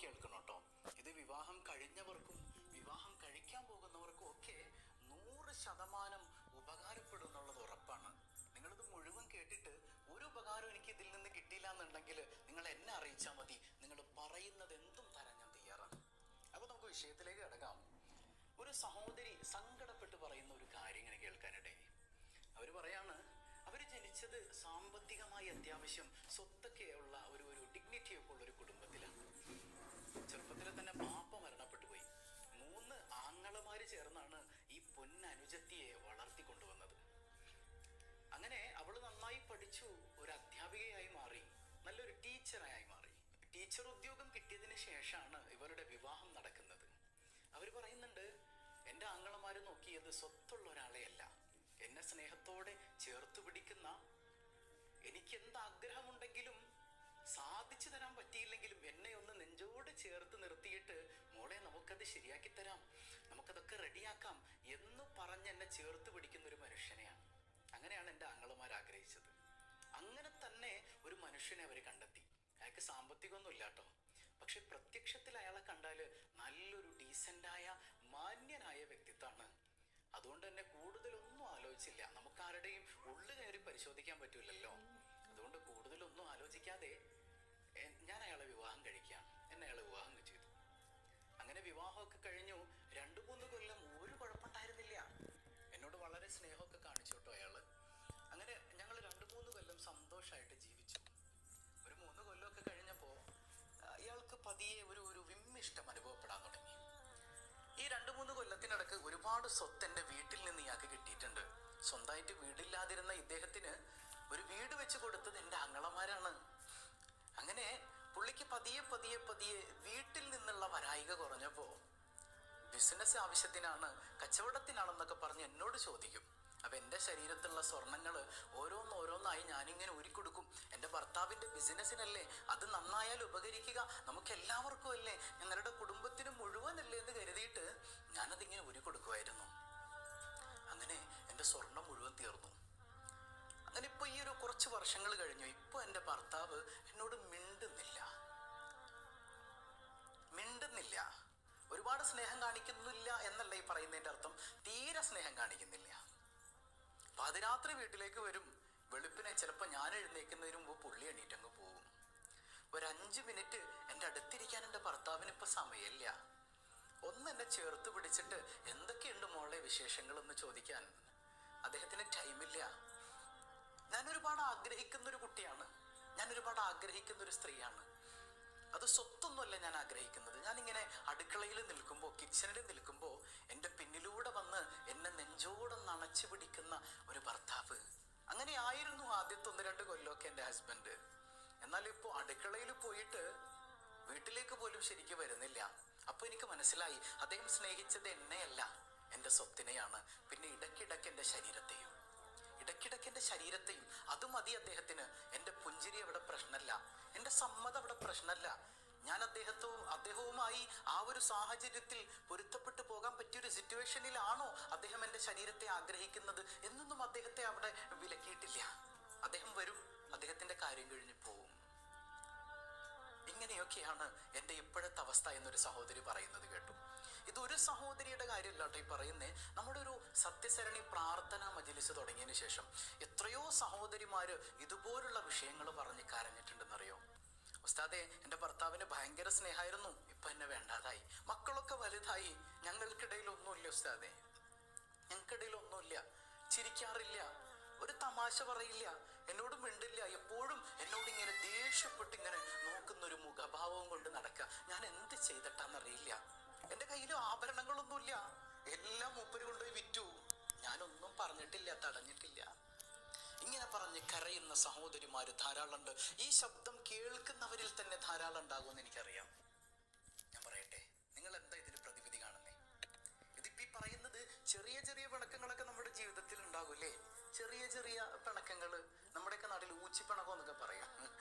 കേൾക്കണം കേട്ടോ. ഇത് വിവാഹം കഴിഞ്ഞവർക്കും വിവാഹം കഴിക്കാൻ പോകുന്നവർക്കും ഒക്കെ 100% ഉപകാരപ്പെടുന്നുള്ളത് ഉറപ്പാണ്. നിങ്ങളിത് മുഴുവൻ കേട്ടിട്ട് ഒരു ഉപകാരം എനിക്ക് ഇതിൽ നിന്ന് കിട്ടിയില്ല എന്നുണ്ടെങ്കിൽ നിങ്ങൾ എന്നെ അറിയിച്ചാൽ മതി. നിങ്ങൾ പറയുന്നത് എന്തും തരാൻ ഞാൻ തയ്യാറാണ്. അപ്പൊ നമുക്ക് വിഷയത്തിലേക്ക് കിടക്കാം. ഒരു സഹോദരി സങ്കടപ്പെട്ട് പറയുന്ന ഒരു കാര്യം ഇങ്ങനെ കേൾക്കാനിടയായി. അവർ പറയാണ്, അവർ ജനിച്ചത് സാമ്പത്തികമായി അത്യാവശ്യം സ്വത്തൊക്കെ ഉള്ള ഒരു ഡിഗ്നിറ്റിയൊക്കെ ഉള്ള ഒരു കുടുംബത്തിലാണ്. ചെറുപ്പത്തിൽ തന്നെ പാപ്പ മരണപ്പെട്ടു പോയി. 3 ആങ്ങളമാര് ചേർന്നാണ് ഈ പൊന്നനുജത്തിയെ വളർത്തിക്കൊണ്ടുവന്നത്. അങ്ങനെ അവള് നന്നായി പഠിച്ചു, ഒരു അധ്യാപികയായി മാറി, നല്ലൊരു ടീച്ചറായി മാറി. ടീച്ചർ ഉദ്യോഗം കിട്ടിയതിന് ശേഷമാണ് ഇവരുടെ വിവാഹം നടക്കുന്നത്. അവർ പറയുന്നുണ്ട്, എൻ്റെ ആങ്ങളമാര് നോക്കിയത് സ്വത്തുള്ള ഒരാളെയല്ല, എന്നെ സ്നേഹത്തോടെ ചേർത്ത് പിടിക്കുന്ന, എനിക്ക് എന്താഗ്രഹമുണ്ടെങ്കിലും സാധിച്ചു തരാൻ പറ്റിയില്ലെങ്കിലും എന്നെ ഒന്ന് നെഞ്ചോട് ചേർത്ത് നിർത്തിയിട്ട്, മോളെ നമുക്കത് ശരിയാക്കി തരാം, നമുക്കതൊക്കെ റെഡിയാക്കാം എന്ന് പറഞ്ഞ് എന്നെ ചേർത്ത് പിടിക്കുന്ന ഒരു മനുഷ്യനെയാണ്. അങ്ങനെയാണ് എൻ്റെ ആങ്ങളമാർ ആഗ്രഹിച്ചത്. അങ്ങനെ തന്നെ ഒരു മനുഷ്യനെ അവർ കണ്ടെത്തി. അയാൾക്ക് സാമ്പത്തികമൊന്നും ഇല്ല കേട്ടോ, പക്ഷെ പ്രത്യക്ഷത്തിൽ അയാളെ കണ്ടാൽ നല്ലൊരു ഡീസൻ്റായ മാന്യനായ വ്യക്തിത്വമാണ്. അതുകൊണ്ട് തന്നെ കൂടുതലൊന്നും ആലോചിച്ചില്ല. നമുക്കാരുടെയും ഉള്ളു കയറി പരിശോധിക്കാൻ പറ്റൂലല്ലോ. അതുകൊണ്ട് കൂടുതലൊന്നും ആലോചിക്കാതെ ഞാൻ അയാളെ വിവാഹം കഴിക്കാം. എന്നെ അയാളെ വിവാഹം ചെയ്തു. അങ്ങനെ വിവാഹമൊക്കെ കഴിഞ്ഞു. 2-3 കൊല്ലം ഒരു കുഴപ്പമുണ്ടായിരുന്നില്ല. എന്നോട് വളരെ സ്നേഹമൊക്കെ കാണിച്ചു കേട്ടോ അയാള്. അങ്ങനെ ഞങ്ങൾ 2-3 കൊല്ലം സന്തോഷമായിട്ട് ജീവിച്ചു. ഒരു 3 കൊല്ലമൊക്കെ കഴിഞ്ഞപ്പോൾ ഇയാൾക്ക് പതിയെ ഒരു വിമ്മിഷ്ടം അനുഭവപ്പെടാൻ തുടങ്ങി. ഈ 2-3 കൊല്ലത്തിനിടക്ക് ഒരുപാട് സ്വത്ത് എൻ്റെ വീട്ടിൽ നിന്ന് ഇയാൾക്ക് കിട്ടിയിട്ടുണ്ട്. സ്വന്തമായിട്ട് വീടില്ലാതിരുന്ന ഇദ്ദേഹത്തിന് ഒരു വീട് വെച്ച് കൊടുത്തത് എൻ്റെ ആങ്ങളമാരാണ്. അങ്ങനെ പുള്ളിക്ക് പതിയെ വീട്ടിൽ നിന്നുള്ള വരായിക കുറഞ്ഞപ്പോൾ ബിസിനസ് ആവശ്യത്തിനാണ്, കച്ചവടത്തിനാണെന്നൊക്കെ പറഞ്ഞ് എന്നോട് ചോദിക്കും. അപ്പം എൻ്റെ ശരീരത്തിലുള്ള സ്വർണ്ണങ്ങൾ ഓരോന്നായി ഞാനിങ്ങനെ ഊരിക്കൊടുക്കും. എൻ്റെ ഭർത്താവിൻ്റെ ബിസിനസ്സിനല്ലേ, അത് നന്നായാൽ ഉപകരിക്കുക നമുക്ക് എല്ലാവർക്കും അല്ലേ, ഞങ്ങളുടെ കുടുംബത്തിന് മുഴുവനല്ലേ എന്ന് കരുതിയിട്ട് ഞാനതിങ്ങനെ ഊരിക്കൊടുക്കുമായിരുന്നു. അങ്ങനെ എൻ്റെ സ്വർണം മുഴുവൻ തീർന്നു. അങ്ങനെ ഇപ്പോൾ ഈ കുറച്ച് വർഷങ്ങൾ കഴിഞ്ഞു. ഇപ്പോൾ എൻ്റെ ഭർത്താവ് എന്നോട് മിണ്ടുന്നില്ല. ഒരുപാട് സ്നേഹം കാണിക്കുന്നില്ല എന്നല്ല ഈ പറയുന്നതിൻ്റെ അർത്ഥം. തീരെ സ്നേഹം കാണിക്കുന്നില്ല. പാതിരാത്രി വീട്ടിലേക്ക് വരും. വെളുപ്പിനെ ചിലപ്പോൾ ഞാൻ എഴുന്നേൽക്കുന്നതിന് മുമ്പ് പുള്ളി എണീറ്റങ്ങ് പോകും. ഒരു 5 മിനിറ്റ് എൻ്റെ അടുത്തിരിക്കാൻ എൻ്റെ ഭർത്താവിന് ഇപ്പം സമയമില്ല. ഒന്ന് എന്നെ ചേർത്ത് പിടിച്ചിട്ട് എന്തൊക്കെയുണ്ട് മോളെ വിശേഷങ്ങളെന്ന് ചോദിക്കാൻ അദ്ദേഹത്തിന് ടൈമില്ല. ഞാൻ ഒരുപാട് ആഗ്രഹിക്കുന്നൊരു കുട്ടിയാണ്, ഞാൻ ഒരുപാട് ആഗ്രഹിക്കുന്നൊരു സ്ത്രീയാണ്. അത് സ്വത്തൊന്നുമല്ല ഞാൻ ആഗ്രഹിക്കുന്നത്. ഞാനിങ്ങനെ അടുക്കളയിൽ നിൽക്കുമ്പോൾ, കിച്ചണിൽ നിൽക്കുമ്പോൾ എൻ്റെ പിന്നിലൂടെ വന്ന് എന്നെ നെഞ്ചോടൊന്ന് അണച്ചു പിടിക്കുന്ന ഒരു ഭർത്താവ്. അങ്ങനെ ആയിരുന്നു ആദ്യത്തെ 1-2 കൊല്ലമൊക്കെ എൻ്റെ ഹസ്ബൻഡ്. എന്നാൽ ഇപ്പോൾ അടുക്കളയിൽ പോയിട്ട് വീട്ടിലേക്ക് പോലും ശരിക്കും വരുന്നില്ല. അപ്പോൾ എനിക്ക് മനസ്സിലായി, അദ്ദേഹം സ്നേഹിച്ചത് എന്നെയല്ല, എൻ്റെ സ്വത്തിനെയാണ്. പിന്നെ ഇടയ്ക്കിടയ്ക്ക് എൻ്റെ ശരീരത്തെയും അത് മതി അദ്ദേഹത്തിന്. എൻ്റെ പുഞ്ചിരി അവിടെ പ്രശ്നമല്ല, എൻ്റെ സമ്മതം അവിടെ പ്രശ്നമല്ല. ഞാൻ അദ്ദേഹവുമായി ആ ഒരു സാഹചര്യത്തിൽ പൊരുത്തപ്പെട്ടു പോകാൻ പറ്റിയൊരു സിറ്റുവേഷനിലാണോ അദ്ദേഹം എൻ്റെ ശരീരത്തെ ആഗ്രഹിക്കുന്നത് എന്നൊന്നും അദ്ദേഹത്തെ അവിടെ വിലക്കിയിട്ടില്ല. അദ്ദേഹം വരും, അദ്ദേഹത്തിൻ്റെ കാര്യം കഴിഞ്ഞ് പോവും. ഇങ്ങനെയൊക്കെയാണ് എൻ്റെ ഇപ്പോഴത്തെ അവസ്ഥ എന്നൊരു സഹോദരി പറയുന്നത് കേട്ടു. ഇതൊരു സഹോദരിയുടെ കാര്യമല്ല കേട്ടോ ഈ പറയുന്നേ. നമ്മുടെ ഒരു സത്യസരണി പ്രാർത്ഥന മജ്‌ലിസ് തുടങ്ങിയതിന് ശേഷം എത്രയോ സഹോദരിമാര് ഇതുപോലുള്ള വിഷയങ്ങൾ പറഞ്ഞ് കരഞ്ഞിട്ടുണ്ടെന്നറിയോ. ഉസ്താദേ, എൻ്റെ ഭർത്താവിന് ഭയങ്കര സ്നേഹമായിരുന്നു, ഇപ്പം എന്നെ വേണ്ടാതായി, മക്കളൊക്കെ വലുതായി, ഞങ്ങൾക്കിടയിൽ ഒന്നുമില്ല ഉസ്താദേ, ഞങ്ങൾക്കിടയിൽ ഒന്നുമില്ല, ചിരിക്കാറില്ല, ഒരു തമാശ പറയില്ല, എന്നോട് മിണ്ടില്ല, എപ്പോഴും എന്നോട് ഇങ്ങനെ ദേഷ്യപ്പെട്ട് ഇങ്ങനെ നോക്കുന്നൊരു മുഖഭാവവും കൊണ്ട് നടക്കുക. ഞാൻ എന്ത് ചെയ്തിട്ടാന്നറിയില്ല. എൻ്റെ കയ്യിൽ ആഭരണങ്ങളൊന്നുമില്ല, എല്ലാം മൂപ്പര് കൊണ്ടുപോയി വിറ്റു, ഞാനൊന്നും പറഞ്ഞിട്ടില്ല, തടഞ്ഞിട്ടില്ല. ഇങ്ങനെ പറഞ്ഞ് കരയുന്ന സഹോദരിമാര് ധാരാളമുണ്ട്. ഈ ശബ്ദം കേൾക്കുന്നവരിൽ തന്നെ ധാരാളം ഉണ്ടാകുമെന്ന് എനിക്കറിയാം. ഞാൻ പറയട്ടെ, നിങ്ങൾ എന്താ ഇതിന് പ്രതിവിധി കാണുന്നേ? ഇതിപ്പോ ഈ പറയുന്നത് ചെറിയ പിണക്കങ്ങളൊക്കെ നമ്മുടെ ജീവിതത്തിൽ ഉണ്ടാകൂലേ? ചെറിയ പിണക്കങ്ങൾ, നമ്മുടെയൊക്കെ നാട്ടിൽ ഊച്ചിപ്പിണക്കം എന്നൊക്കെ പറയാം.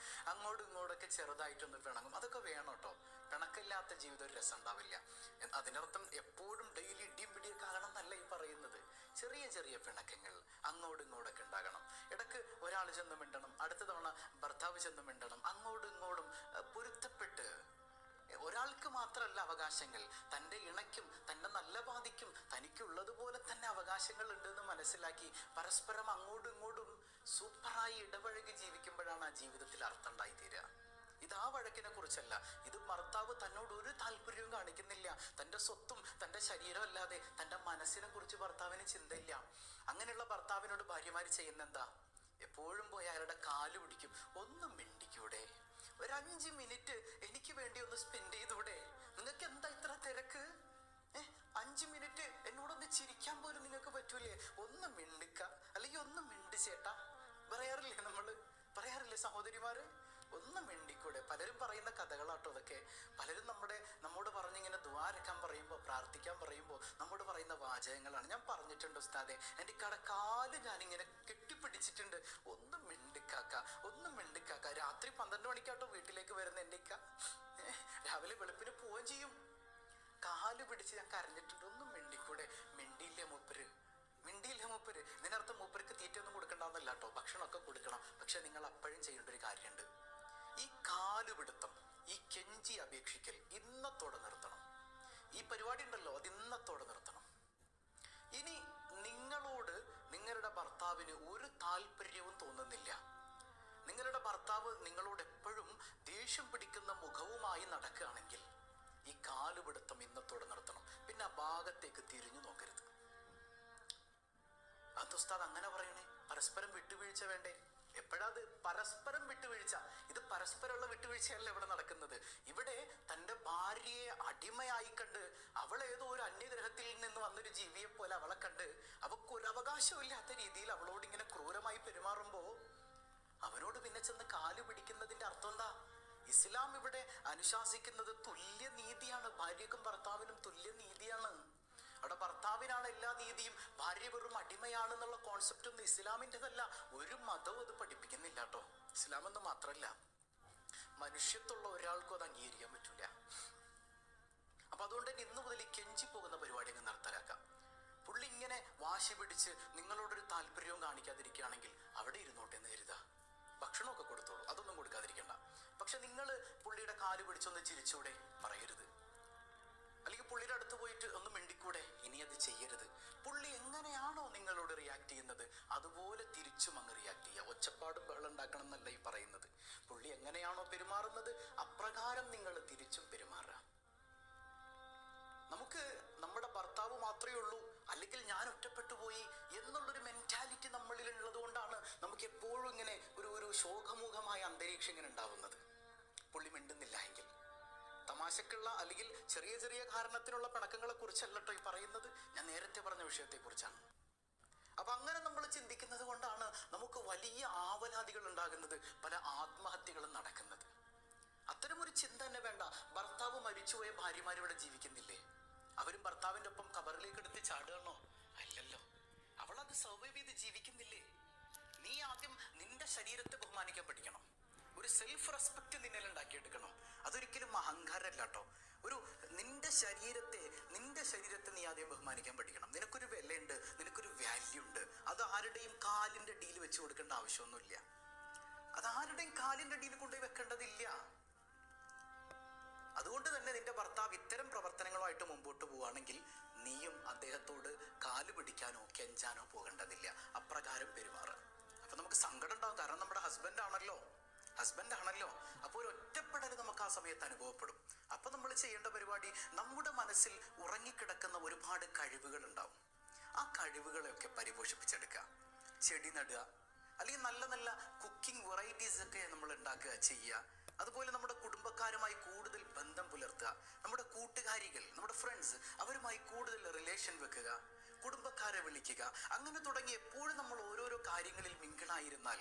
അങ്ങോട്ടും ഇങ്ങോട്ടൊക്കെ ചെറുതായിട്ടൊന്ന് പിണങ്ങും. അതൊക്കെ വേണം കേട്ടോ. പിണക്കില്ലാത്ത ജീവിതം ഒരു രസം ഉണ്ടാവില്ല. അതിനർത്ഥം എപ്പോഴും ഡെയിലി ഇടിയും പിടിയൊക്കെ ആകണം എന്നല്ല ഈ പറയുന്നത്. ചെറിയ പിണക്കങ്ങൾ അങ്ങോട്ടും ഇങ്ങോട്ടൊക്കെ ഉണ്ടാകണം. ഇടയ്ക്ക് ഒരാൾ ചെന്ന് മിണ്ടണം, അടുത്ത തവണ ഭർത്താവ് ചെന്ന് മിണ്ടണം. അങ്ങോട്ടും ഇങ്ങോട്ടും പൊരുത്തപ്പെട്ട് ഒരാൾ നല്ല അവകാശങ്ങൾ, തൻ്റെ ഇണയ്ക്കും തൻ്റെ നല്ല പാതിക്കും തനിക്കുള്ളതുപോലെ തന്നെ അവകാശങ്ങൾ ഉണ്ടെന്ന് മനസ്സിലാക്കി പരസ്പരം അങ്ങോട്ടും ഇങ്ങോട്ടും സൂപ്പറായി ഇടപഴകി ജീവിക്കുമ്പോഴാണ് ആ ജീവിതത്തിൽ അർത്ഥം ഉണ്ടായിത്തീരുക. ഇത് ആ വഴക്കിനെ കുറിച്ചല്ല. ഇത് ഭർത്താവ് തന്നോട് ഒരു താല്പര്യവും കാണിക്കുന്നില്ല, തൻ്റെ സ്വത്തും തൻ്റെ ശരീരം അല്ലാതെ തൻ്റെ മനസ്സിനെ കുറിച്ച് ഭർത്താവിന് ചിന്തയില്ല. അങ്ങനെയുള്ള ഭർത്താവിനോട് ഭാര്യമാര് ചെയ്യുന്ന എന്താ? എപ്പോഴും പോയി അയാളുടെ കാല് പിടിക്കും. ഒന്നും മിണ്ടിക്കൂടെ? ഒരു 5 മിനിറ്റ് എനിക്ക് വേണ്ടി ഒന്ന് സ്പെൻഡ് ചെയ്തൂടെ? നിങ്ങൾക്ക് എന്താ ഇത്ര തിരക്ക്? 5 മിനിറ്റ് എന്നോടൊന്ന് ചിരിക്കാൻ പോലും നിങ്ങൾക്ക് പറ്റൂലേ? ഒന്ന് മിണ്ടിക്ക, അല്ലെങ്കിൽ ഒന്ന് മിണ്ടി ചേട്ടാ. പറയാറില്ലേ നമ്മള്? പറയാറില്ലേ സഹോദരിമാര്? ഒന്ന് മിണ്ടിക്കൂടെ? പലരും പറയുന്ന കഥകളാട്ടോ അതൊക്കെ. പലരും നമ്മോട് പറഞ്ഞിങ്ങനെ ദ്വാരക്കാൻ പറയുമ്പോൾ, പ്രാർത്ഥിക്കാൻ പറയുമ്പോൾ നമ്മോട് പറയുന്ന വാചകങ്ങളാണ്. ഞാൻ പറഞ്ഞിട്ടുണ്ട് ഉസ്താദെ, എൻ്റെ കടക്കാല് ഞാനിങ്ങനെ കെട്ടിപ്പിടിച്ചിട്ടുണ്ട്. ഒന്നും മിണ്ടിക്കാക്ക, ഒന്നും മിണ്ടിക്കാക്ക. രാത്രി 12 മണിക്കാട്ടോ വീട്ടിലേക്ക് വരുന്ന എൻ്റെ ഇക്ക. രാവിലെ വെളുപ്പിന് പോവുകയും ചെയ്യും. കാല് പിടിച്ച് ഞാൻ കരഞ്ഞിട്ടുണ്ട്. ഒന്നും മിണ്ടിക്കൂടെ? മിണ്ടിയില്ലേ മൂപ്പര്? മിണ്ടിയില്ല മൂപ്പര്. ഇതിനർത്ഥം മൂപ്പർക്ക് തീറ്റയൊന്നും കൊടുക്കണ്ടെന്നല്ല കേട്ടോ, ഭക്ഷണമൊക്കെ കൊടുക്കണം. പക്ഷെ നിങ്ങൾ അപ്പോഴും ചെയ്യേണ്ട ഒരു കാര്യമുണ്ട്. ഈ കാലുപിടുത്തം, ഈ കെഞ്ചി അപേക്ഷിക്കൽ ഇന്നത്തോടെ നിർത്തണം. ഈ പരിപാടി ഉണ്ടല്ലോ, അത് ഇന്നത്തോടെ നിർത്തണം. ഇനി നിങ്ങളോട് നിങ്ങളുടെ ഭർത്താവിന് ഒരു താല്പര്യവും തോന്നുന്നില്ല, നിങ്ങളുടെ ഭർത്താവ് നിങ്ങളോട് എപ്പോഴും ദേഷ്യം പിടിക്കുന്ന മുഖവുമായി നടക്കുകയാണെങ്കിൽ ഈ കാലുപിടുത്തം ഇന്നത്തോടെ നിർത്തണം. പിന്നെ ആ ഭാഗത്തേക്ക് തിരിഞ്ഞു നോക്കരുത്. അത് ഉസ്താദ് അങ്ങനെ പറയണേ? പരസ്പരം വിട്ടുവീഴ്ച വേണ്ടേ? എപ്പോഴത് പരസ്പരം വിട്ടുവീഴ്ച? ഇത് പരസ്പരമുള്ള വിട്ടുവീഴ്ചയല്ല ഇവിടെ നടക്കുന്നത്. ഇവിടെ തൻ്റെ ഭാര്യയെ അടിമയായി കണ്ട്, അവളേതോ ഒരു അന്യഗ്രഹത്തിൽ നിന്ന് വന്നൊരു ജീവിയെ പോലെ അവളെ കണ്ട് അവക്കൊരവകാശവും ഇല്ലാത്ത രീതിയിൽ അവളോട് ഇങ്ങനെ ക്രൂരമായി പെരുമാറുമ്പോ അവനോട് പിന്നെ ചെന്ന് കാലു പിടിക്കുന്നതിന്റെ അർത്ഥം എന്താ? ഇസ്ലാം ഇവിടെ അനുശാസിക്കുന്നത് തുല്യനീതിയാണ്. ഭാര്യക്കും ഭർത്താവിനും തുല്യനീതിയാണ്. അവിടെ ഭർത്താവിനാണ് എല്ലാ നീതിയും, ഭാര്യ വെറും അടിമയാണെന്നുള്ള കോൺസെപ്റ്റ് ഒന്നും ഇസ്ലാമിൻ്റെതല്ല. ഒരു മതവും അത് പഠിപ്പിക്കുന്നില്ല കേട്ടോ. ഇസ്ലാം എന്ന് മാത്രമല്ല, മനുഷ്യത്തുള്ള ഒരാൾക്കും അത് അംഗീകരിക്കാൻ പറ്റൂല. അപ്പൊ അതുകൊണ്ട് തന്നെ ഇന്നു മുതൽ ഈ കെഞ്ചി പോകുന്ന പരിപാടി അങ്ങ് നിർത്തലാക്കാം. പുള്ളി ഇങ്ങനെ വാശി പിടിച്ച് നിങ്ങളോടൊരു താല്പര്യവും കാണിക്കാതിരിക്കുകയാണെങ്കിൽ അവിടെ ഇരുന്നോട്ടെ എന്ന് കരുതാ. ഭക്ഷണമൊക്കെ കൊടുത്തോളൂ, അതൊന്നും കൊടുക്കാതിരിക്കണ്ട. പക്ഷെ നിങ്ങൾ പുള്ളിയുടെ കാല് പിടിച്ചൊന്ന് ചിരിച്ചൂടെ? പറയരുത്. അല്ലെങ്കിൽ പുള്ളിയുടെ അടുത്ത് പോയിട്ട് ഒന്ന് മിണ്ടിക്കൂടെ? ഇനി അത് ചെയ്യരുത്. പുള്ളി എങ്ങനെയാണോ നിങ്ങളോട് റിയാക്ട് ചെയ്യുന്നത് അതുപോലെ തിരിച്ചും അങ്ങ് റിയാക്ട് ചെയ്യുക. ഒച്ചപ്പാടും ബഹളം ഉണ്ടാക്കണം എന്നല്ല ഈ പറയുന്നത്. പുള്ളി എങ്ങനെയാണോ പെരുമാറുന്നത് അപ്രകാരം നിങ്ങൾ തിരിച്ചും പെരുമാറുക. നമുക്ക് നമ്മുടെ ഭർത്താവ് മാത്രമേ ഉള്ളൂ, അല്ലെങ്കിൽ ഞാൻ ഒറ്റപ്പെട്ടു പോയി എന്നുള്ളൊരു മെന്റാലിറ്റി നമ്മളിൽ ഉള്ളത് കൊണ്ടാണ് നമുക്ക് എപ്പോഴും ഇങ്ങനെ ഒരു ശോകമുഖമായ അന്തരീക്ഷം ഇങ്ങനെ ഉണ്ടാവുന്നത്. പുള്ളി മിണ്ടുന്നില്ല എങ്കിൽ, തമാശക്കുള്ള അല്ലെങ്കിൽ ചെറിയ ചെറിയ കാരണത്തിനുള്ള പിണക്കങ്ങളെ കുറിച്ചല്ലോ ഈ പറയുന്നത്, ഞാൻ നേരത്തെ പറഞ്ഞ വിഷയത്തെ കുറിച്ചാണ്. അപ്പൊ അങ്ങനെ നമ്മൾ ചിന്തിക്കുന്നത് കൊണ്ടാണ് നമുക്ക് വലിയ ആവലാതികൾ ഉണ്ടാകുന്നത്, പല ആത്മഹത്യകളും നടക്കുന്നത്. അത്തരമൊരു ചിന്ത തന്നെ വേണ്ട. ഭർത്താവ് മരിച്ചുപോയ ഭാര്യമാരിവിടെ ജീവിക്കുന്നില്ലേ? അവരും ഭർത്താവിൻ്റെ ഒപ്പം കബറിലേക്ക് എടുത്ത് ചാടുകയാണോ? അല്ലല്ലോ. അവളത് സർവൈവ് ചെയ്ത് ജീവിക്കുന്നില്ലേ? നീ ആദ്യം നിന്റെ ശരീരത്തെ ബഹുമാനിക്കാൻ പഠിക്കണം. ഒരു സെൽഫ് റെസ്പെക്ട് നിന്നിൽ ഉണ്ടാക്കിയെടുക്കണം. അതൊരിക്കലും അഹങ്കാരമല്ല കേട്ടോ. നിന്റെ ശരീരത്തെ നീ ആദ്യം ബഹുമാനിക്കാൻ പഠിക്കണം. നിനക്കൊരു വിലയുണ്ട്, നിനക്കൊരു വാല്യൂ ഉണ്ട്. അത് ആരുടെയും കാലിന്റെ അടിയിൽ വെച്ച് കൊടുക്കേണ്ട ആവശ്യമൊന്നുമില്ല. അത് ആരുടെയും കാലിന്റെ അടിയിൽ കൊണ്ടുപോയി വെക്കേണ്ടതില്ല. അതുകൊണ്ട് തന്നെ നിന്റെ ഭർത്താവ് ഇത്തരം പ്രവർത്തനങ്ങളുമായിട്ട് മുമ്പോട്ട് പോവുകയാണെങ്കിൽ നീയും അദ്ദേഹത്തോട് കാല് പിടിക്കാനോ കെഞ്ചാനോ പോകേണ്ടതില്ല. അപ്രകാരം പെരുമാറുക. അപ്പൊ നമുക്ക് സങ്കടം ഉണ്ടാവും, കാരണം നമ്മുടെ ഹസ്ബൻഡ് ആണല്ലോ. അപ്പോൾ ഒരു ഒറ്റപ്പെടൽ നമുക്ക് ആ സമയത്ത് അനുഭവപ്പെടും. അപ്പൊ നമ്മൾ ചെയ്യേണ്ട പരിപാടി, നമ്മുടെ മനസ്സിൽ ഉറങ്ങിക്കിടക്കുന്ന ഒരുപാട് കഴിവുകൾ ഉണ്ടാവും. ആ കഴിവുകളെയൊക്കെ പരിപോഷിപ്പിച്ചെടുക്കുക. ചെടി നടുക, അല്ലെങ്കിൽ നല്ല നല്ല കുക്കിംഗ് വെറൈറ്റീസ് ഒക്കെ നമ്മൾ ഉണ്ടാക്കുക, ചെയ്യുക. അതുപോലെ നമ്മുടെ കുടുംബക്കാരുമായി കൂടുതൽ ബന്ധം പുലർത്തുക. നമ്മുടെ കൂട്ടുകാരികൾ, നമ്മുടെ ഫ്രണ്ട്സ്, അവരുമായി കൂടുതൽ റിലേഷൻ വെക്കുക. കുടുംബക്കാരെ വിളിക്കുക. അങ്ങനെ തുടങ്ങി എപ്പോഴും നമ്മൾ ഓരോരോ കാര്യങ്ങളിൽ മിങ്കിളായിരുന്നാൽ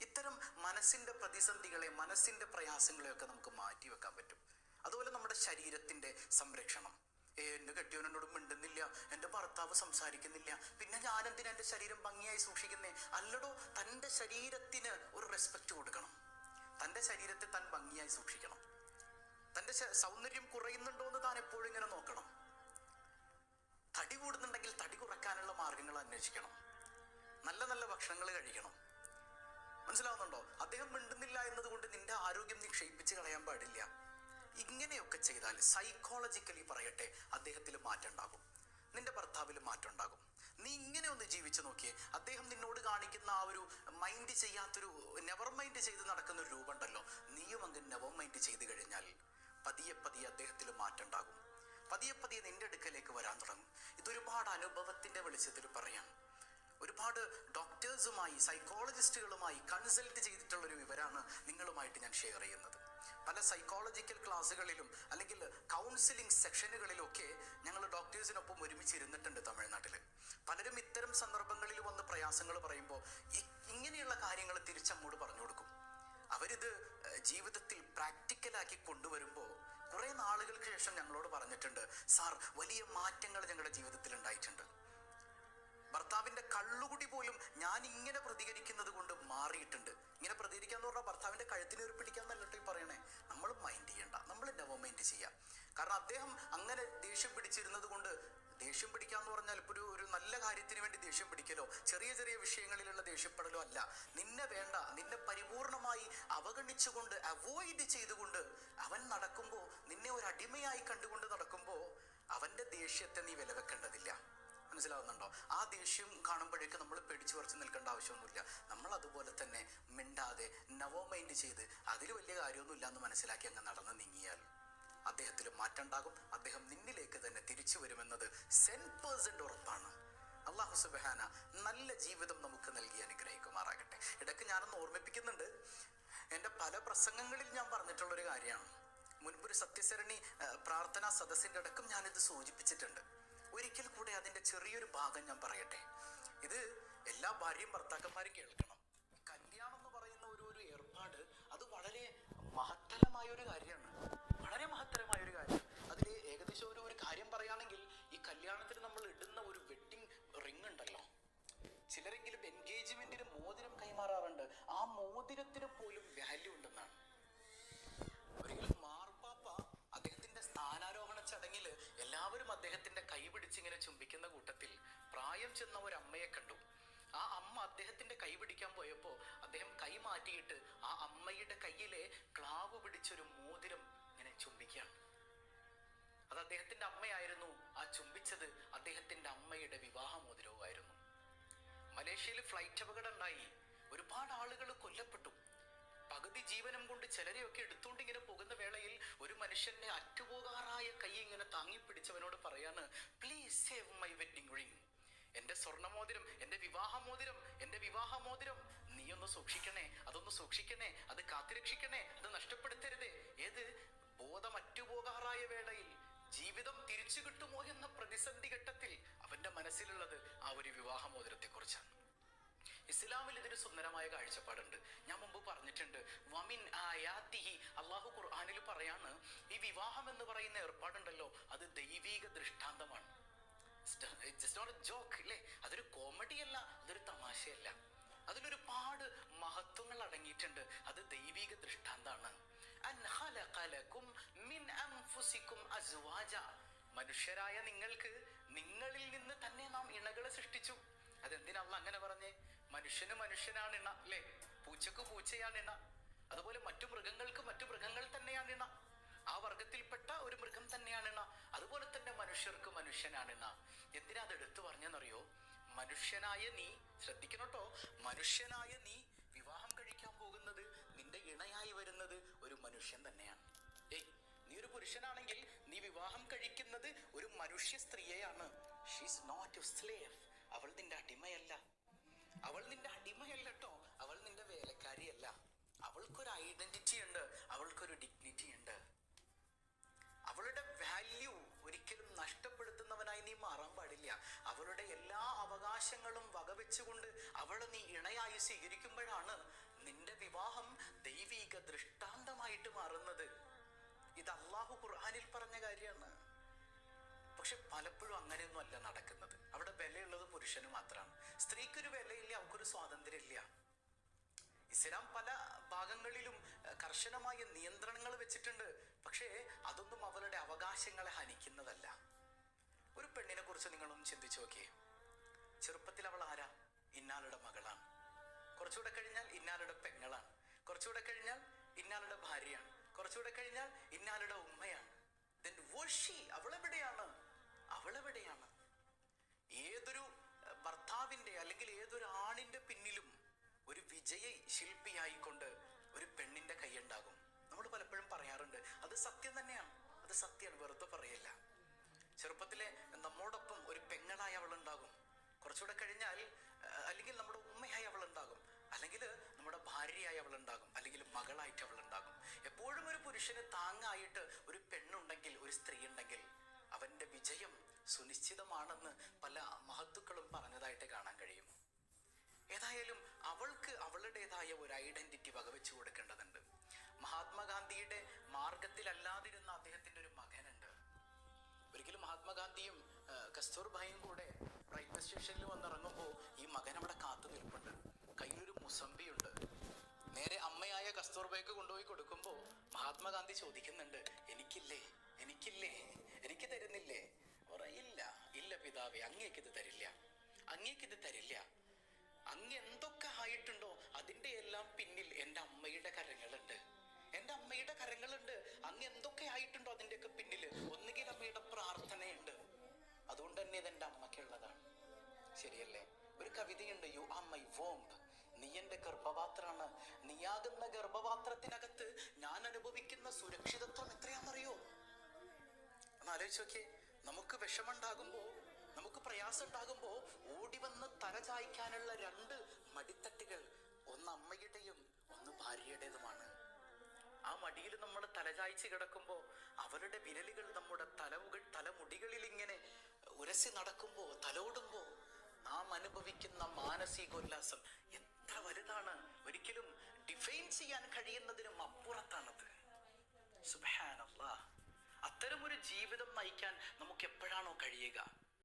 ഇത്തരം മനസ്സിന്റെ പ്രതിസന്ധികളെ, മനസ്സിന്റെ പ്രയാസങ്ങളെയൊക്കെ നമുക്ക് മാറ്റി വെക്കാൻ പറ്റും. അതുപോലെ നമ്മുടെ ശരീരത്തിന്റെ സംരക്ഷണം. എന്റെ കെട്ടിയവനോട് മിണ്ടുന്നില്ല, എന്റെ ഭർത്താവ് സംസാരിക്കുന്നില്ല, പിന്നെ ഞാനെന്തിനാ എന്റെ ശരീരം ഭംഗിയായി സൂക്ഷിക്കുന്നേ? അല്ലടോ, തൻ്റെ ശരീരത്തിന് ഒരു റെസ്പെക്റ്റ് കൊടുക്കണം. തൻ്റെ ശരീരത്തെ താൻ ഭംഗിയായി സൂക്ഷിക്കണം. തൻ്റെ സൗന്ദര്യം കുറയുന്നുണ്ടോ എന്ന് താൻ എപ്പോഴും ഇങ്ങനെ നോക്കണം. തടി കൂടുന്നുണ്ടെങ്കിൽ തടി കുറയ്ക്കാനുള്ള മാർഗങ്ങൾ അന്വേഷിക്കണം. നല്ല നല്ല ഭക്ഷണങ്ങൾ കഴിക്കണം. മനസ്സിലാവുന്നുണ്ടോ? അദ്ദേഹം മിണ്ടുന്നില്ല എന്നതുകൊണ്ട് നിന്റെ ആരോഗ്യം നീ ക്ഷയിപ്പിച്ച് കളയാൻ പാടില്ല. ഇങ്ങനെയൊക്കെ ചെയ്താൽ സൈക്കോളജിക്കലി പറയട്ടെ, അദ്ദേഹത്തിൽ മാറ്റം ഉണ്ടാകും, നിന്റെ ഭർത്താവിൽ മാറ്റം ഉണ്ടാകും. നീ ഇങ്ങനെ ഒന്ന് ജീവിച്ചു നോക്കിയേ. അദ്ദേഹം നിന്നോട് കാണിക്കുന്ന ആ ഒരു മൈൻഡ് ചെയ്യാത്തൊരു, നെവർ മൈൻഡ് ചെയ്ത് നടക്കുന്ന ഒരു രൂപം ഉണ്ടല്ലോ, നീയും അങ്ങനെ നെവർ മൈൻഡ് ചെയ്ത് കഴിഞ്ഞാൽ പതിയെ പതിയെ അദ്ദേഹത്തിൽ മാറ്റം ഉണ്ടാകും. പതിയെ പതിയെ നിന്റെ അടുക്കലേക്ക് വരാൻ തുടങ്ങും. ഇതൊരുപാട് അനുഭവത്തിന്റെ വെളിച്ചത്തിൽ പറയാം. ഒരുപാട് ഡോക്ടേഴ്സുമായി, സൈക്കോളജിസ്റ്റുകളുമായി കൺസൾട്ട് ചെയ്തിട്ടുള്ളൊരു വിവരമാണ് നിങ്ങളുമായിട്ട് ഞാൻ ഷെയർ ചെയ്യുന്നത്. പല സൈക്കോളജിക്കൽ ക്ലാസ്സുകളിലും അല്ലെങ്കിൽ കൗൺസിലിംഗ് സെക്ഷനുകളിലൊക്കെ ഞങ്ങൾ ഡോക്ടേഴ്സിനൊപ്പം ഒരുമിച്ചിരുന്നിട്ടുണ്ട് തമിഴ്നാട്ടിൽ. പലരും ഇത്തരം സന്ദർഭങ്ങളിൽ വന്ന് പ്രയാസങ്ങൾ പറയുമ്പോൾ ഇങ്ങനെയുള്ള കാര്യങ്ങൾ തിരിച്ചങ്ങോട്ട് പറഞ്ഞു കൊടുക്കും. അവരിത് ജീവിതത്തിൽ പ്രാക്ടിക്കലാക്കി കൊണ്ടുവരുമ്പോൾ കുറേ നാളുകൾക്ക് ശേഷം ഞങ്ങളോട് പറഞ്ഞിട്ടുണ്ട്, സാർ വലിയ മാറ്റങ്ങൾ ഞങ്ങളുടെ ജീവിതത്തിൽ ഉണ്ടായിട്ടുണ്ട്. ഭർത്താവിന്റെ കള്ളുകുടി പോലും ഞാൻ ഇങ്ങനെ പ്രതികരിക്കുന്നത് കൊണ്ട് മാറിയിട്ടുണ്ട്. ഇങ്ങനെ പ്രതികരിക്കാന്ന് പറഞ്ഞാൽ ഭർത്താവിന്റെ കഴുത്തിന് ഒരു പിടിക്കാന്നല്ലോ പറയണേ. നമ്മൾ മൈൻഡ് ചെയ്യണ്ട, നമ്മൾ നെവർ മൈൻഡ് ചെയ്യാം. കാരണം അദ്ദേഹം അങ്ങനെ ദേഷ്യം പിടിച്ചിരുന്നത് കൊണ്ട്, ദേഷ്യം പിടിക്കാന്ന് പറഞ്ഞാൽ ഇപ്പോൾ ഒരു നല്ല കാര്യത്തിന് വേണ്ടി ദേഷ്യം പിടിക്കലോ ചെറിയ ചെറിയ വിഷയങ്ങളിലുള്ള ദേഷ്യപ്പെടലോ അല്ല. നിന്നെ വേണ്ട, നിന്നെ പരിപൂർണമായി അവഗണിച്ചുകൊണ്ട്, അവോയ്ഡ് ചെയ്തുകൊണ്ട് അവൻ നടക്കുമ്പോൾ, നിന്നെ ഒരു അടിമയായി കണ്ടുകൊണ്ട് നടക്കുമ്പോൾ അവന്റെ ദേഷ്യത്തെ നീ വില വെക്കേണ്ടതില്ല. മനസ്സിലാവുന്നുണ്ടോ? ആ ദേഷ്യം കാണുമ്പോഴേക്ക് നമ്മൾ പേടിച്ചു പറിച്ചു നിൽക്കേണ്ട ആവശ്യമൊന്നുമില്ല. നമ്മൾ അതുപോലെ തന്നെ മിണ്ടാതെ നെവർ മൈൻഡ് ചെയ്ത് അതിൽ വലിയ കാര്യമൊന്നുമില്ല എന്ന് മനസ്സിലാക്കി അങ്ങ് നടന്ന് നീങ്ങിയാൽ അദ്ദേഹത്തിൽ മാറ്റം ഉണ്ടാകും. അദ്ദേഹം നിന്നിലേക്ക് തന്നെ തിരിച്ചു വരുമെന്നത് 100% ഉറപ്പാണ്. അല്ലാഹു സുബ്ഹാന നല്ല ജീവിതം നമുക്ക് നൽകി അനുഗ്രഹിക്കുമാറാകട്ടെ. ഇടയ്ക്ക് ഞാനൊന്ന് ഓർമ്മിപ്പിക്കുന്നുണ്ട്, എൻ്റെ പല പ്രസംഗങ്ങളിൽ ഞാൻ പറഞ്ഞിട്ടുള്ളൊരു കാര്യമാണ്. മുൻപൊരു സത്യസരണി പ്രാർത്ഥനാ സദസ്സിൻ്റെ അടക്കം ഞാനിത് സൂചിപ്പിച്ചിട്ടുണ്ട്. ഒരിക്കൽ കൂടെ അതിൻ്റെ ചെറിയൊരു ഭാഗം ഞാൻ പറയട്ടെ. ഇത് എല്ലാ ഭാര്യയും ഭർത്താക്കന്മാരും കേൾക്കണം. കല്യാണം എന്ന് പറയുന്ന ഒരു ഏർപ്പാട് അത് വളരെ മഹത്തരമായ ഒരു കാര്യമാണ്. വളരെ മഹത്തരമായ ഒരു കാര്യം. അതിൽ ഏകദേശം ഒരു കാര്യം പറയുകയാണെങ്കിൽ, ഈ കല്യാണത്തിന് നമ്മൾ ഇടുന്ന ഒരു വെഡ്ഡിങ് റിംഗ് ഉണ്ടല്ലോ, ചിലരെങ്കിലും എൻഗേജ്മെന്റിന് മോതിരം കൈമാറാറുണ്ട്. ആ മോതിരത്തിന് പോലും വാല്യൂ ഉണ്ടെന്നാണ്. ഒരിക്കലും മാർപ്പാപ്പ അദ്ദേഹത്തിന്റെ സ്ഥാനാരോഹണ ചടങ്ങിൽ എല്ലാവരും അദ്ദേഹത്തിന്റെ കൈ പിടിച്ചിങ്ങനെ ചുംബിക്കുന്ന കൂട്ടത്തിൽ പ്രായം ചെന്ന ഒരു അമ്മയെ കണ്ടു. ആ അമ്മ അദ്ദേഹത്തിന്റെ കൈ പിടിക്കാൻ പോയപ്പോ അദ്ദേഹം കൈ മാറ്റിയിട്ട് ആ അമ്മയുടെ കയ്യിലെ ക്ലാവ് പിടിച്ചൊരു മോതിരം ഇങ്ങനെ ചുംബിക്കുകയാണ്. അത് അദ്ദേഹത്തിന്റെ അമ്മയായിരുന്നു. ആ ചുംബിച്ചത് അദ്ദേഹത്തിന്റെ അമ്മയുടെ വിവാഹ മോതിരവുമായിരുന്നു. മലേഷ്യയിൽ ഫ്ലൈറ്റ് അപകടം ഉണ്ടായി. ഒരുപാട് ആളുകൾ കൊല്ലപ്പെട്ടു. പകുതി ജീവനം കൊണ്ട് ചിലരെയൊക്കെ എടുത്തുകൊണ്ട് ഇങ്ങനെ പോകുന്ന വേളയിൽ ഒരു മനുഷ്യന്റെ അറ്റുപോകാറായ കൈ ഇങ്ങനെ താങ്ങി പിടിച്ചവനോട് പറയാണ്, please save my wedding ring. എന്റെ സ്വർണ്ണമോതിരം, എന്റെ വിവാഹമോതിരം, എന്റെ വിവാഹമോതിരം നീ ഒന്ന് സൂക്ഷിക്കണേ, അതൊന്ന് സൂക്ഷിക്കണേ, അത് കാത്തുരക്ഷിക്കണേ, അത് നഷ്ടപ്പെടുത്തരുതേ. ഏത് ബോധം അറ്റുപോകാറായ വേളയിൽ ജീവിതം തിരിച്ചു കിട്ടുമോ എന്ന പ്രതിസന്ധി ഘട്ടത്തിൽ അവന്റെ മനസ്സിലുള്ളത് ആ ഒരു വിവാഹമോതിരത്തെ കുറിച്ചാണ്. ഇസ്ലാമിൽ ഇതിന് സുന്ദരമായ കാഴ്ചപ്പാടുണ്ട്. ഞാൻ മുമ്പ് പറഞ്ഞിട്ടുണ്ട്, വമിൻ ആയാതിഹി, അള്ളാഹു ഖുർആനിൽ പറയാണ്, ഈ വിവാഹം എന്ന് പറയുന്ന ഏർപ്പാടുണ്ടല്ലോ അത് ദൈവിക ദൃഷ്ടാന്തമാണ്. ജസ്റ്റ് നോട്ട് എ ജോക്ക് അല്ലേ? അതൊരു കോമഡി അല്ല, അതൊരു തമാശയല്ല. അതിലൊരുപാട് മഹത്വങ്ങൾ അടങ്ങിയിട്ടുണ്ട്. അത് ദൈവിക ദൃഷ്ടാന്താണ്. മനുഷ്യരായ നിങ്ങൾക്ക് നിങ്ങളിൽ നിന്ന് തന്നെ നാം ഇണകളെ സൃഷ്ടിച്ചു. അതെന്തിനാ അള്ളാഹ് അങ്ങനെ പറഞ്ഞേ? മനുഷ്യന് മനുഷ്യനാണ് ഇണ അല്ലേ? പൂച്ചക്ക് പൂച്ചയാണ് ഇണ. അതുപോലെ മറ്റു മൃഗങ്ങൾക്ക് മറ്റു മൃഗങ്ങൾ തന്നെയാണ് ഇണ. ആ വർഗത്തിൽപ്പെട്ട ഒരു മൃഗം തന്നെയാണ് ഇണ. അതുപോലെ തന്നെ മനുഷ്യർക്ക് മനുഷ്യനാണ് ഇണ. എന്തിനാ അത് എടുത്തു പറഞ്ഞെന്നറിയോ? മനുഷ്യനായ നീ, ശ്രദ്ധിക്കണം കേട്ടോ, മനുഷ്യനായ നീ വിവാഹം കഴിക്കാൻ പോകുന്നത്, നിന്റെ ഇണയായി വരുന്നത് ഒരു മനുഷ്യൻ തന്നെയാണ്. നീ ഒരു പുരുഷനാണെങ്കിൽ നീ വിവാഹം കഴിക്കുന്നത് ഒരു മനുഷ്യ സ്ത്രീയെയാണ്. She's not your slave. അവൾ നിന്റെ അടിമയല്ല. അവൾ നിന്റെ അടിമയല്ല കേട്ടോ. അവൾ നിന്റെ വേലക്കാരിയല്ല. അവൾക്കൊരു ഐഡന്റിറ്റി ഉണ്ട്, അവൾക്കൊരു ഡിഗ്നിറ്റി ഉണ്ട്. അവളുടെ വാല്യൂ ഒരിക്കലും നഷ്ടപ്പെടുത്തുന്നവനായി നീ മാറാൻ പാടില്ല. അവളുടെ എല്ലാ അവകാശങ്ങളും വകവെച്ചുകൊണ്ട് അവളെ നീ ഇണയായി സ്വീകരിക്കുമ്പോഴാണ് നിന്റെ വിവാഹം ദൈവിക ദൃഷ്ടാന്തമായിട്ട് മാറുന്നത്. ഇത് അല്ലാഹു ഖുർആനിൽ പറഞ്ഞ കാര്യമാണ്. പക്ഷെ പലപ്പോഴും അങ്ങനെയൊന്നും അല്ല നടക്കുന്നത്. അവിടെ വിലയുള്ളത് പുരുഷന് മാത്രമാണ്. സ്ത്രീക്കൊരു വിലയില്ല, അവൾക്കൊരു സ്വാതന്ത്ര്യമില്ല. ഇസ്ലാം പല ഭാഗങ്ങളിലും കർശനമായ നിയന്ത്രണങ്ങൾ വെച്ചിട്ടുണ്ട്. പക്ഷേ അതൊന്നും അവളുടെ അവകാശങ്ങളെ ഹനിക്കുന്നതല്ല. ഒരു പെണ്ണിനെ കുറിച്ച് നിങ്ങളൊന്ന് ചിന്തിച്ചു നോക്കിയേ. ചെറുപ്പത്തിൽ അവൾ ആരാ? ഇന്നാളുടെ മകളാണ്. കുറച്ചുകൂടെ കഴിഞ്ഞാൽ ഇന്നാളുടെ പെങ്ങളാണ്. കുറച്ചുകൂടെ കഴിഞ്ഞാൽ ഇന്നാളുടെ ഭാര്യയാണ്. കുറച്ചുകൂടെ കഴിഞ്ഞാൽ ഇന്നാളുടെ ഉമ്മ വാഷി, അവളെവിടെയാണ്? അവളെവിടെയാണ്? ഏതൊരു ഭർത്താവിന്റെ അല്ലെങ്കിൽ ഏതൊരു ആണിന്റെ പിന്നിലും ഒരു വിജയ ശില്പിയായിക്കൊണ്ട് ഒരു പെണ്ണിന്റെ കൈയുണ്ടാകും. നമ്മൾ പലപ്പോഴും പറയാറുണ്ട്, അത് സത്യം തന്നെയാണ്, അത് സത്യമാണ്, വെറുതെ പറയല്ല. ചെറുപ്പത്തിലെ നമ്മോടൊപ്പം ഒരു പെങ്ങളായി അവളുണ്ടാകും, കുറച്ചുകൂടെ കഴിഞ്ഞാൽ അല്ലെങ്കിൽ നമ്മുടെ ഉമ്മയായി അവളുണ്ടാകും, അല്ലെങ്കിൽ നമ്മുടെ ഭാര്യയായി അവളുണ്ടാകും, അല്ലെങ്കിൽ മകളായിട്ട് അവളുണ്ടാകും. എപ്പോഴും ഒരു പുരുഷന് താങ്ങായിട്ട് ഒരു പെണ്ണുണ്ടെങ്കിൽ, ഒരു സ്ത്രീ ഉണ്ടെങ്കിൽ അവന്റെ വിജയം സുനിശ്ചിതമാണെന്ന് പല മഹത്തുക്കളും പറഞ്ഞതായിട്ട് കാണാൻ കഴിയും. ഏതായാലും അവൾക്ക് അവളുടേതായ ഒരു ഐഡന്റിറ്റി വകവെച്ചു കൊടുക്കേണ്ടതുണ്ട്. മഹാത്മാഗാന്ധിയുടെ മാർഗത്തിലല്ലാതിരുന്ന അദ്ദേഹത്തിന്റെ ഒരു മകനുണ്ട്. ഒരിക്കലും മഹാത്മാഗാന്ധിയും കസ്തൂർബായും കൂടെ റെയിൽവേ സ്റ്റേഷനിൽ വന്നിറങ്ങുമ്പോൾ ഈ മകൻ അവിടെ കാത്തു നിൽപ്പുണ്ട്. കയ്യിലൊരു മുസമ്പിയുണ്ട്. നേരെ അമ്മയായ കസ്തൂർബായ്ക്ക് കൊണ്ടുപോയി കൊടുക്കുമ്പോൾ മഹാത്മാഗാന്ധി ചോദിക്കുന്നുണ്ട്, എനിക്കില്ലേ, എനിക്കില്ലേ, എനിക്ക് തരുന്നില്ലേ? ഇല്ല, ഇല്ല പിതാവേ, അങ്ങേക്കിത് തരില്ല, അങ്ങേക്കിത് തരില്ല. അങ്ങ് എന്തൊക്കെ ആയിട്ടുണ്ടോ അതിന്റെ എല്ലാം പിന്നിൽ എൻ്റെ അമ്മയുടെ കരങ്ങളുണ്ട്, എൻ്റെ അമ്മയുടെ കരങ്ങളുണ്ട്. അങ്ങ് എന്തൊക്കെ ആയിട്ടുണ്ടോ അതിൻ്റെയൊക്കെ പിന്നിൽ ഒന്നുകിൽ അമ്മയുടെ പ്രാർത്ഥനയുണ്ട്. അതുകൊണ്ട് തന്നെ ഇതെൻ്റെ അമ്മയ്ക്കുള്ളതാണ്. ശരിയല്ലേ? ഒരു കവിതയുണ്ട്, യു ആർ മൈ വോംബ്, നീ എൻ്റെ ഗർഭപാത്രമാണ്. നീയാകുന്ന ഗർഭപാത്രത്തിനകത്ത് ഞാൻ അനുഭവിക്കുന്ന സുരക്ഷിതത്വം എത്രയാണെന്നറിയോ? ഒന്ന് ആലോചിച്ച് നോക്കിയേ. നമുക്ക് വിഷമുണ്ടാകുമ്പോ, നമുക്ക് പ്രയാസം ഉണ്ടാകുമ്പോ ഓടി വന്ന് തലചായ്ക്കാനുള്ള രണ്ട് മടിത്തട്ടുകൾ, ഒന്ന് അമ്മയുടെയും ഒന്ന് ഭാര്യയുടേതുമാണ്. ആ മടിയിൽ നമ്മൾ തലചായ്ച്ച് കിടക്കുമ്പോൾ അവരുടെ വിരലുകൾ നമ്മുടെ തലമുടികളിൽ ഇങ്ങനെ ഉരസി നടക്കുമ്പോൾ, തലോടുമ്പോൾ നാം അനുഭവിക്കുന്ന മാനസികോല്ലാസം എത്ര വലുതാണ്! ഒരിക്കലും ഡിഫൈൻ ചെയ്യാൻ കഴിയുന്നതിനും അപ്പുറത്താണത്. സുബ്ഹാനല്ലാഹ്. അത്തരമൊരു ജീവിതം നയിക്കാൻ നമുക്ക് എപ്പോഴാണോ കഴിയുക,